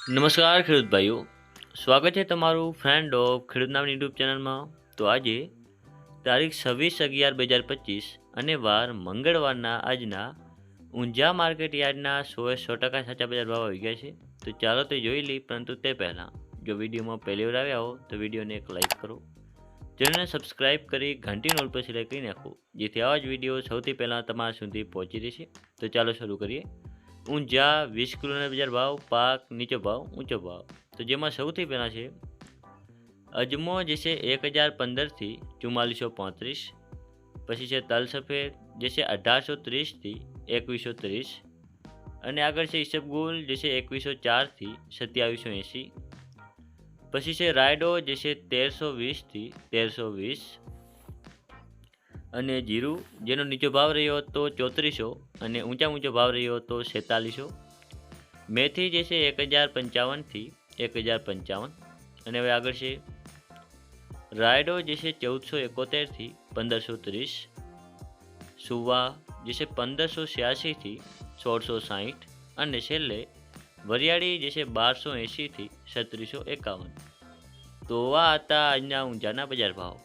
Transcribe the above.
નમસ્કાર ખેડૂત ભાઈઓ, સ્વાગત છે તમારું ફ્રેન્ડ ઓફ ખેડૂત નામની યુટ્યુબ ચેનલમાં. તો આજે તારીખ 26/11/2025 અને વાર મંગળવારના આજના ઊંઝા માર્કેટ યાર્ડના 100% સાચા બજાર ભાવ આવી ગયા છે. તો ચાલો તે જોઈ લઈ, પરંતુ તે પહેલાં જો વિડીયોમાં પહેલી વાર આવ્યા હો તો વિડીયોને એક લાઇક કરો, ચેનલને સબસ્ક્રાઇબ કરી ઘંટી નોલ પર સિલેક્ટ કરી નાખો, જેથી આવા જ વિડીયો સૌથી પહેલાં તમારા સુધી પહોંચી રહેશે. તો ચાલો શરૂ કરીએ. ઊંઝા 20 કિલોના બજાર ભાવ, પાક નીચો ભાવ ઊંચો ભાવ. તો જેમાં સૌથી પહેલાં છે અજમો જે છે 1015થી 4435. પછી છે તલ સફેદ જે છે 1830થી 2130. અને આગળ છે ઈસબગુલ જે છે 2104થી 2780. પછી છે રાયડો જે છે 1320થી 1320. અને જીરું જેનો નીચો ભાવ રહ્યો હતો 3400 અને ઊંચો ભાવ રહ્યો હતો 4600. મેથી જે છે 1055થી 1055. અને હવે આગળ છે રાયડો જે છે 1471થી 1530. સુવા જે છે 1586થી 1660. અને છેલ્લે વરિયાળી જે છે 1280થી 3651. તો આ હતા આજના ઊંઝાના બજાર ભાવ.